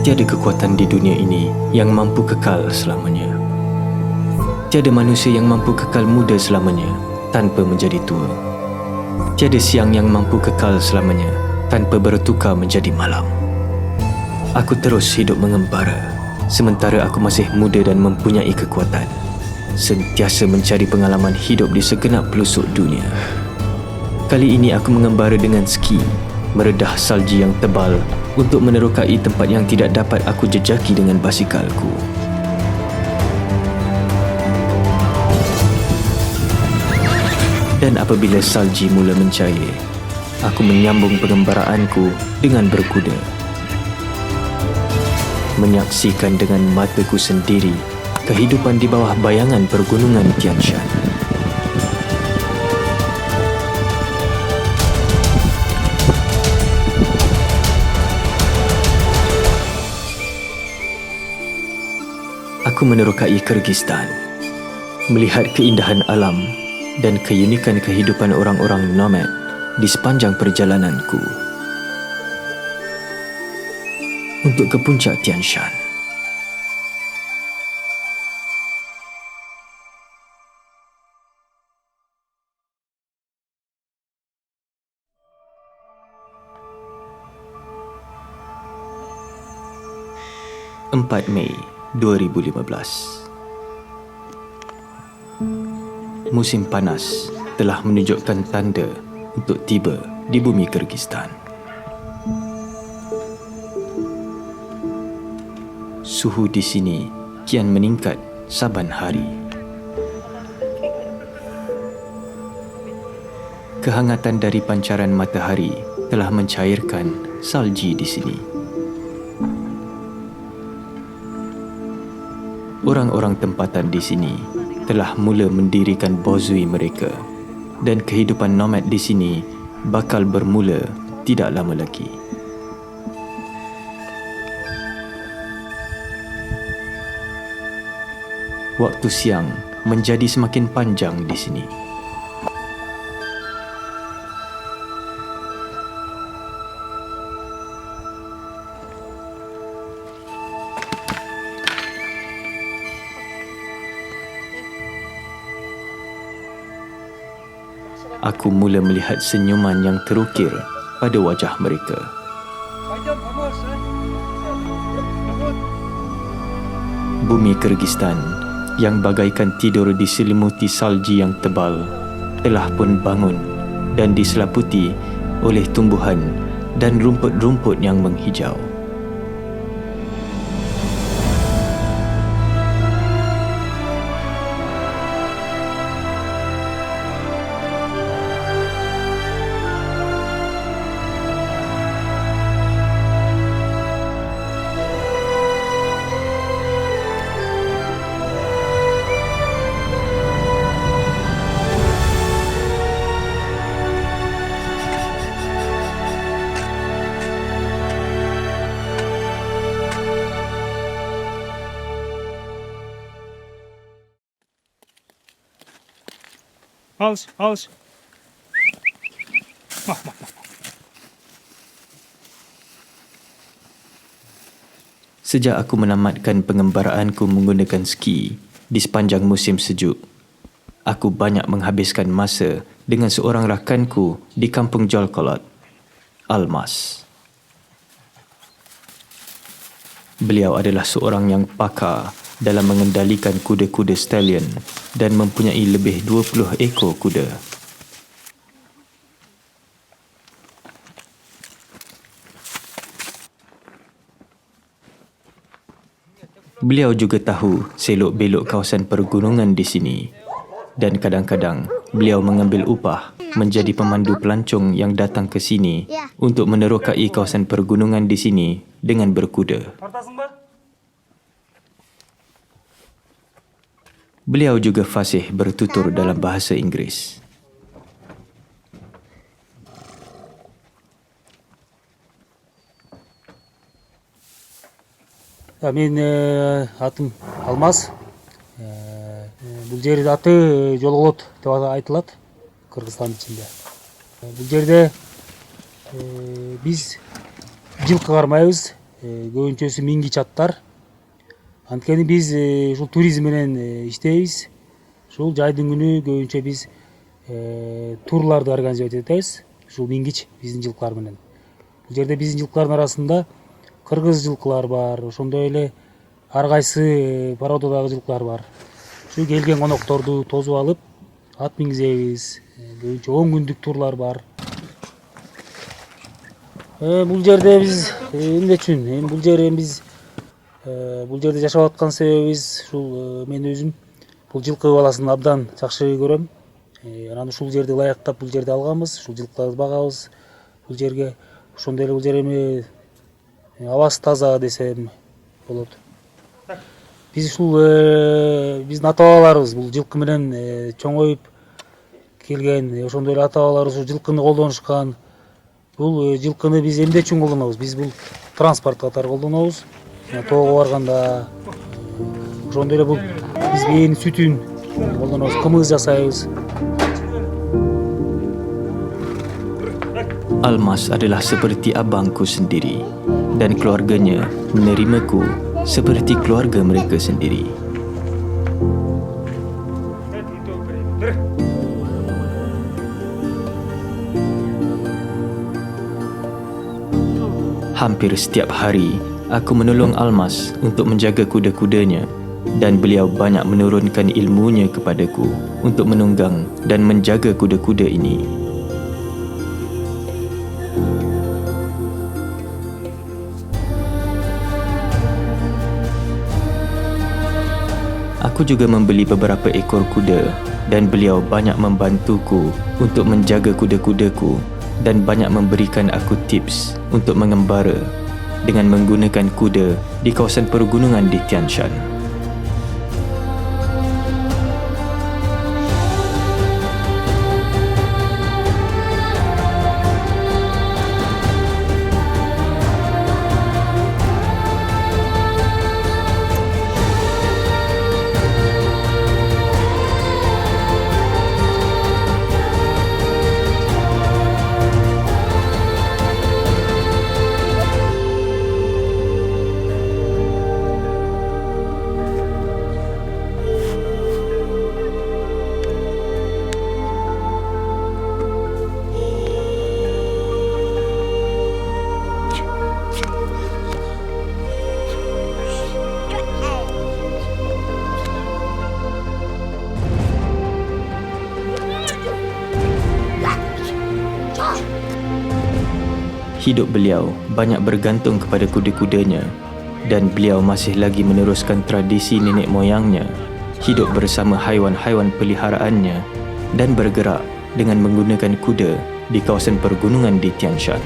Tiada kekuatan di dunia ini yang mampu kekal selamanya. Tiada manusia yang mampu kekal muda selamanya tanpa menjadi tua. Tiada siang yang mampu kekal selamanya tanpa bertukar menjadi malam. Aku terus hidup mengembara sementara aku masih muda dan mempunyai kekuatan, sentiasa mencari pengalaman hidup di segenap pelosok dunia. Kali ini aku mengembara dengan ski, meredah salji yang tebal untuk menerokai tempat yang tidak dapat aku jejaki dengan basikalku. Dan apabila salji mula mencair, aku menyambung pengembaraanku dengan berkuda. Menyaksikan dengan mataku sendiri kehidupan di bawah bayangan pergunungan Tian Shan. Aku menerokai Kyrgyzstan, melihat keindahan alam dan keunikan kehidupan orang-orang nomad di sepanjang perjalananku untuk ke puncak Tian Shan. Mei 2015. Musim panas telah menunjukkan tanda untuk tiba di bumi Kyrgyzstan. Suhu di sini kian meningkat saban hari. Kehangatan dari pancaran matahari telah mencairkan salji di sini. Orang-orang tempatan di sini telah mula mendirikan bozui mereka dan kehidupan nomad di sini bakal bermula tidak lama lagi. Waktu siang menjadi semakin panjang di sini. Aku mula melihat senyuman yang terukir pada wajah mereka. Bumi Kyrgyzstan yang bagaikan tidur diselimuti salji yang tebal telah pun bangun dan diselaputi oleh tumbuhan dan rumput-rumput yang menghijau. Aus. Sejak aku menamatkan pengembaraanku menggunakan ski di sepanjang musim sejuk, aku banyak menghabiskan masa dengan seorang rakanku di kampung Jolkolot, Almas. Beliau adalah seorang yang pakar dalam mengendalikan kuda-kuda stallion dan mempunyai lebih 20 ekor kuda. Beliau juga tahu selok-belok kawasan pergunungan di sini dan kadang-kadang beliau mengambil upah menjadi pemandu pelancong yang datang ke sini untuk menerokai kawasan pergunungan di sini dengan berkuda. Beliau juga fasih bertutur dalam bahasa Inggeris. Мен атым Алмаз. Бұл жерде аты Жолголот деп айтылады Кыргызстан içinde. Бұл жерде биз жылқы кармайбыз, көбүнчөсү мингич аттар. Анткени биз ушул туризм менен иштейбиз. Ушул жайдын күнү көбүнчө биз турларды организовать этебиз. Ушул мингич биздин жылкылар менен. Бул жерде биздин жылкылардын арасында кыргыз жылкылар бар, ошондой эле ар кайсы породадагы жылкылар бар. Ушу келген конокторду тосуп алып, ат мингизебиз. Көбүнчө 10 күндүк турлар бар. Бул жерде биз эмне үчүн? Бул жер биз бул жерде жашап аткан себебибиз ушул мен өзүм бул жылкы баласын абдан жакшы көрөм. Анан ушул жерди ылайыктап бул жерде алганбыз, ушул жылкыларды багабыз бул жерге. Ошондой эле бул жер эми абасы таза десем болот. Биз ушул биздин ата-бабаларыбыз бул жылкы менен чоңоюп келген, ошондой эле ата-бабаларыбыз ушул жылкыны колдонушкан. Бул жылкыны биз эмне үчүн колдонобуз? Биз бул транспорт катары колдонобуз. Тоого барганда ошондой эле бул биз бээринин сүтүн колдонобуз, кымыз жасайбыз. Almas adalah seperti abangku sendiri dan keluarganya menerimaku seperti keluarga mereka sendiri. Hampir setiap hari, aku menolong Almas untuk menjaga kuda-kudanya dan beliau banyak menurunkan ilmunya kepadaku untuk menunggang dan menjaga kuda-kuda ini. Aku juga membeli beberapa ekor kuda dan beliau banyak membantuku untuk menjaga kuda-kudaku dan banyak memberikan aku tips untuk mengembara dengan menggunakan kuda di kawasan pergunungan di Tian Shan. Hidup beliau banyak bergantung kepada kuda-kudanya dan beliau masih lagi meneruskan tradisi nenek moyangnya, hidup bersama haiwan-haiwan peliharaannya dan bergerak dengan menggunakan kuda di kawasan pergunungan di Tian Shan.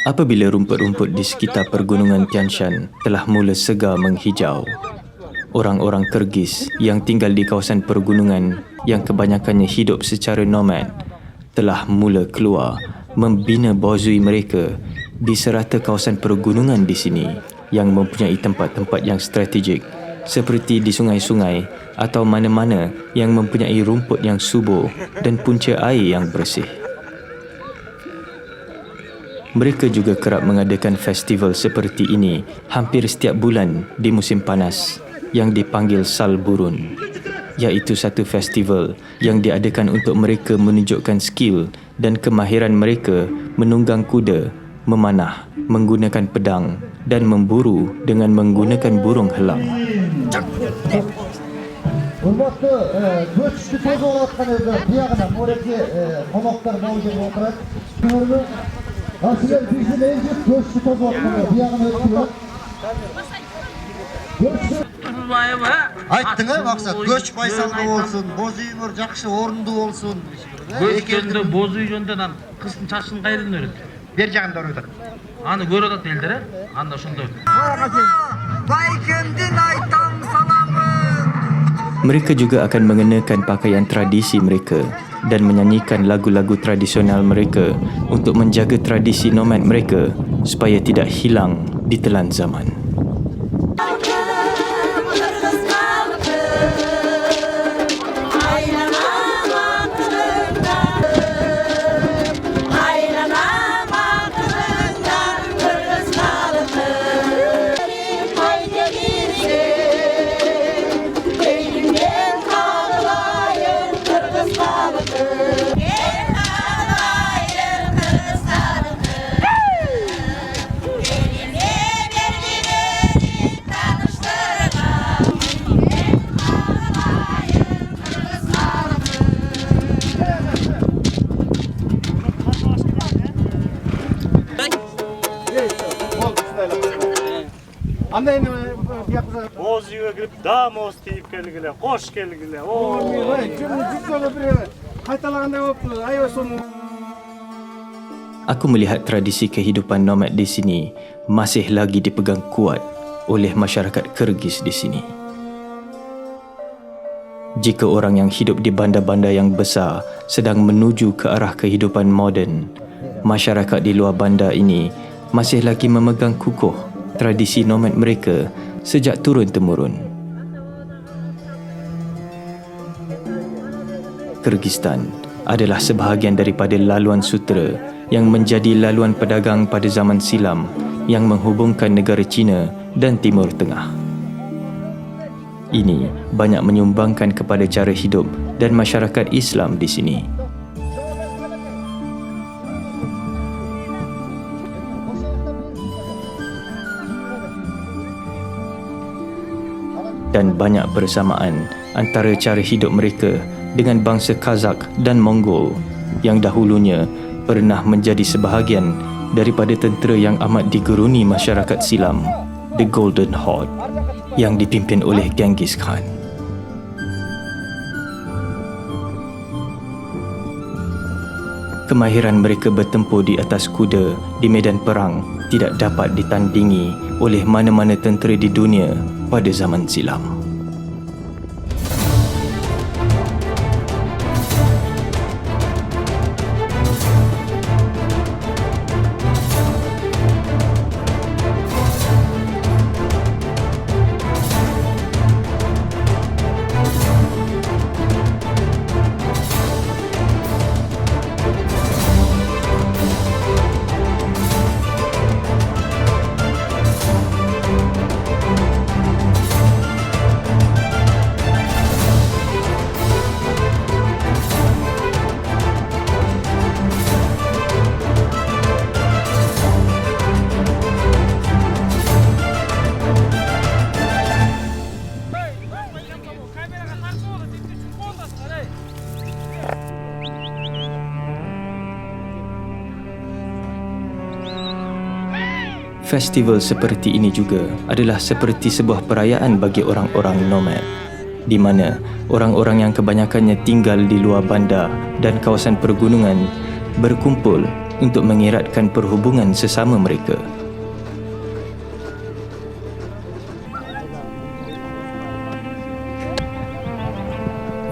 Apabila rumput-rumput di sekitar pergunungan Tian Shan telah mula segar menghijau, orang-orang Kyrgyz yang tinggal di kawasan pergunungan yang kebanyakannya hidup secara nomad telah mula keluar membina bozui mereka di serata kawasan pergunungan di sini yang mempunyai tempat-tempat yang strategik seperti di sungai-sungai atau mana-mana yang mempunyai rumput yang subur dan punca air yang bersih. Mereka juga kerap mengadakan festival seperti ini hampir setiap bulan di musim panas yang dipanggil Salburun, iaitu satu festival yang diadakan untuk mereka menunjukkan skill dan kemahiran mereka menunggang kuda, memanah, menggunakan pedang dan memburu dengan menggunakan burung helang. Hurmatly көчүштү көз болуп аткан эле биягына мореке коноктор болуп отурат. Көрүнүп Asıl bizim evde göçtü tozlatmalar, bir yanına ötüyor. Ayttın ha, maksat göç baysallı olsun, boz үйүңөр жакшы орунду болsun. Göç жөнүндө боз үй жөнүндө кыздын чачын кайерден өрөт? Бер жагында өрөт. Аны көрүп атат элдер, анда ошондо. Байкемдин айтам саламы. Mereka juga akan mengenakan pakaian tradisi mereka dan menyanyikan lagu-lagu tradisional mereka untuk menjaga tradisi nomad mereka supaya tidak hilang ditelan zaman. Боз үйгө кирип дамоз тийип келгиле, кош келгиле. Кайталагандай болупту. Аябай сонун. Aku melihat tradisi kehidupan nomad di sini masih lagi dipegang kuat oleh masyarakat Kyrgyz di sini. Jika orang yang hidup di bandar-bandar yang besar sedang menuju ke arah kehidupan moden, masyarakat di luar bandar ini masih lagi memegang kukuh tradisi nomad mereka sejak turun-temurun. Kyrgyzstan adalah sebahagian daripada laluan sutera yang menjadi laluan pedagang pada zaman silam yang menghubungkan negara China dan Timur Tengah. Ini banyak menyumbangkan kepada cara hidup dan masyarakat Islam di sini. Dan banyak persamaan antara cara hidup mereka dengan bangsa Kazakh dan Mongol yang dahulunya pernah menjadi sebahagian daripada tentera yang amat digeruni masyarakat silam, The Golden Horde, yang dipimpin oleh Genghis Khan. Kemahiran mereka bertempur di atas kuda di medan perang tidak dapat ditandingi oleh mana-mana tentera di dunia pada zaman silam. Festival seperti ini juga adalah seperti sebuah perayaan bagi orang-orang nomad, di mana orang-orang yang kebanyakannya tinggal di luar bandar dan kawasan pergunungan berkumpul untuk mengeratkan perhubungan sesama mereka.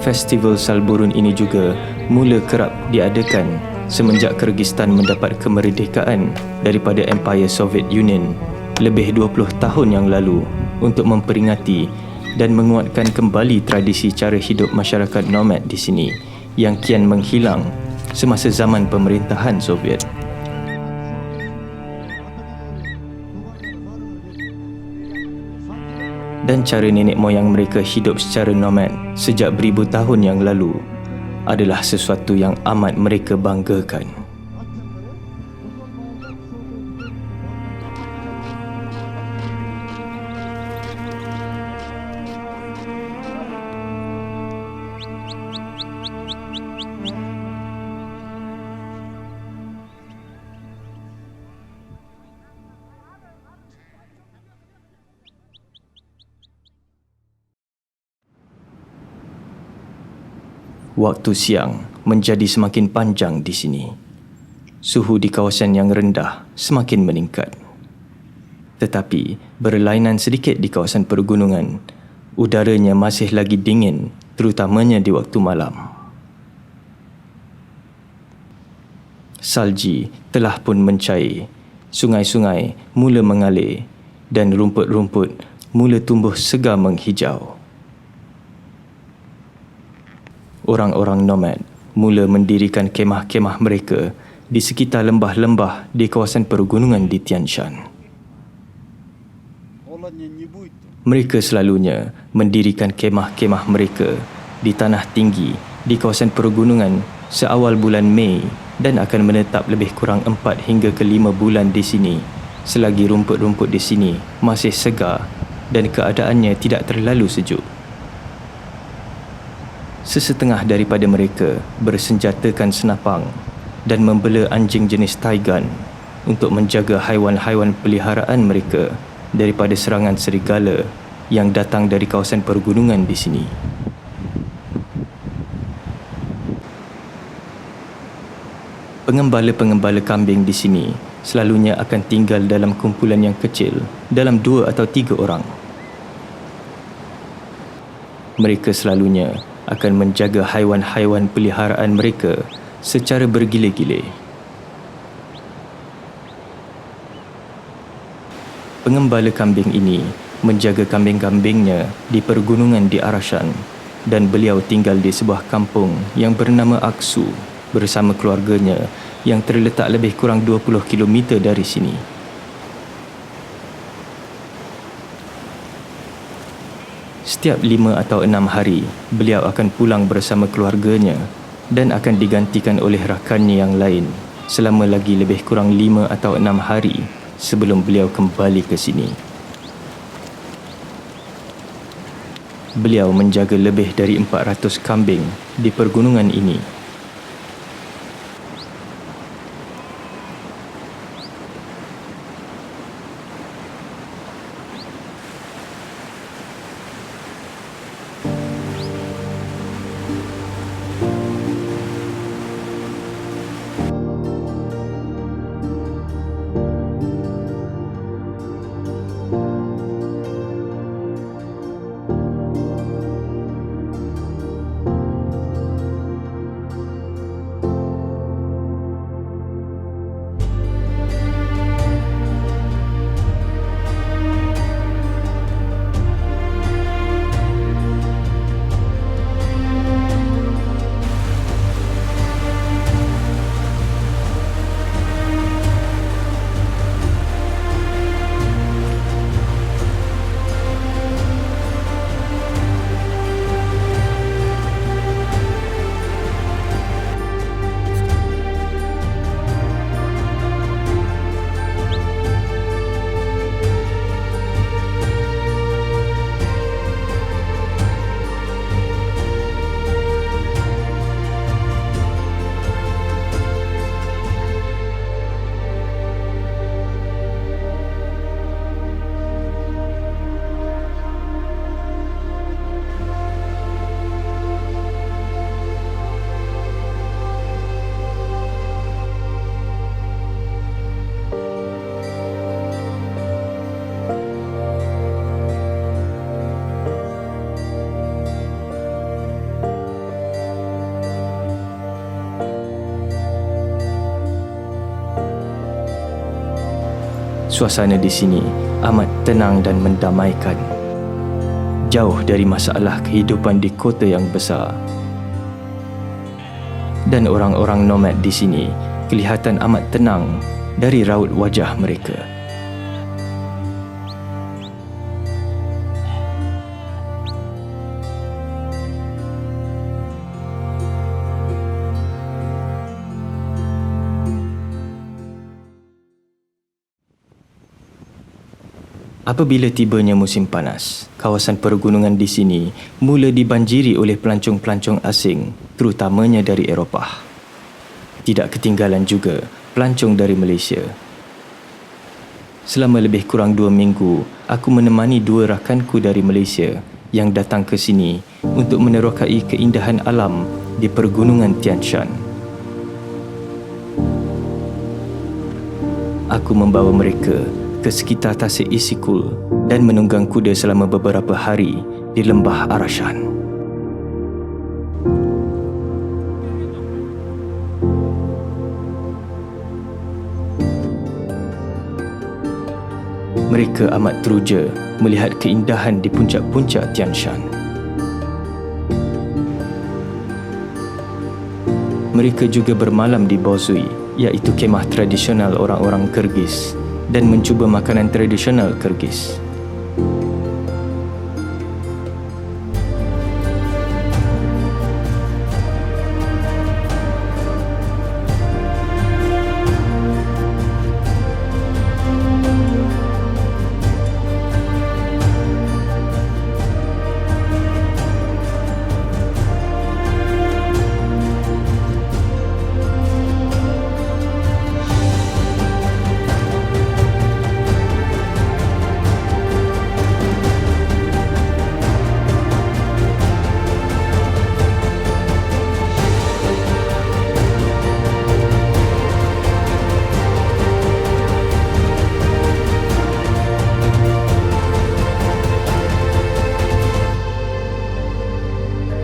Festival Salburun ini juga mula kerap diadakan semenjak Kyrgyzstan mendapat kemerdekaan daripada Empire Soviet Union lebih 20 tahun yang lalu untuk memperingati dan menguatkan kembali tradisi cara hidup masyarakat nomad di sini yang kian menghilang semasa zaman pemerintahan Soviet. Dan cara nenek moyang mereka hidup secara nomad sejak beribu tahun yang lalu adalah sesuatu yang amat mereka banggakan. Waktu siang menjadi semakin panjang di sini. Suhu di kawasan yang rendah semakin meningkat. Tetapi berlainan sedikit di kawasan pergunungan, udaranya masih lagi dingin, terutamanya di waktu malam. Salji telah pun mencair, sungai-sungai mula mengalir dan rumput-rumput mula tumbuh segar menghijau. Orang-orang nomad mula mendirikan kemah-kemah mereka di sekitar lembah-lembah di kawasan pergunungan di Tian Shan. Mereka selalunya mendirikan kemah-kemah mereka di tanah tinggi di kawasan pergunungan seawal bulan Mei dan akan menetap lebih kurang 4 hingga ke 5 bulan di sini selagi rumput-rumput di sini masih segar dan keadaannya tidak terlalu sejuk. Sesetengah daripada mereka bersenjatakan senapang dan membela anjing jenis Taigan untuk menjaga haiwan-haiwan peliharaan mereka daripada serangan serigala yang datang dari kawasan pergunungan di sini. Pengembala-pengembala kambing di sini selalunya akan tinggal dalam kumpulan yang kecil dalam 2 atau 3 orang. Mereka selalunya akan menjaga haiwan-haiwan peliharaan mereka secara bergila-gila. Pengembala kambing ini menjaga kambing-kambingnya di pergunungan di Arashan dan beliau tinggal di sebuah kampung yang bernama Aksu bersama keluarganya yang terletak lebih kurang 20 km dari sini. Setiap 5 atau 6 hari, beliau akan pulang bersama keluarganya dan akan digantikan oleh rakannya yang lain selama lagi lebih kurang 5 atau 6 hari sebelum beliau kembali ke sini. Beliau menjaga lebih dari 400 kambing di pergunungan ini. Suasana di sini amat tenang dan mendamaikan. jauh dari masalah kehidupan di kota yang besar. Dan orang-orang nomad di sini kelihatan amat tenang dari raut wajah mereka. Apabila tibanya musim panas, kawasan pergunungan di sini mula dibanjiri oleh pelancong-pelancong asing, terutamanya dari Eropah. Tidak ketinggalan juga pelancong dari Malaysia. Selama lebih kurang 2 minggu, aku menemani 2 rakanku dari Malaysia yang datang ke sini untuk menerokai keindahan alam di pergunungan Tian Shan. Aku membawa mereka ke sekitar Tasik Isikul dan menunggang kuda selama beberapa hari di lembah Arashan. Mereka amat teruja melihat keindahan di puncak-puncak Tian Shan. Mereka juga bermalam di Bozui, iaitu kemah tradisional orang-orang Kyrgyz, dan mencuba makanan tradisional Kyrgyz.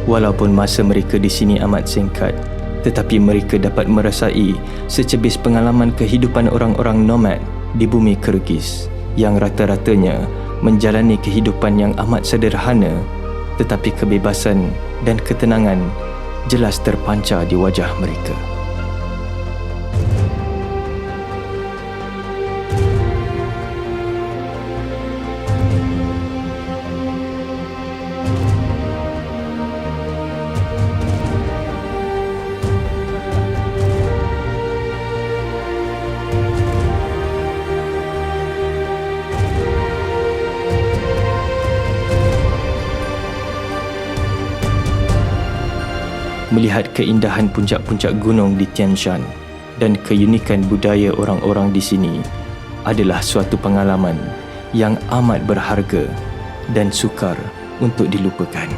Walaupun masa mereka di sini amat singkat, tetapi mereka dapat merasai secebis pengalaman kehidupan orang-orang nomad di bumi Kyrgyz yang rata-ratanya menjalani kehidupan yang amat sederhana, tetapi kebebasan dan ketenangan jelas terpancar di wajah mereka. Melihat keindahan puncak-puncak gunung di Tian Shan dan keunikan budaya orang-orang di sini adalah suatu pengalaman yang amat berharga dan sukar untuk dilupakan.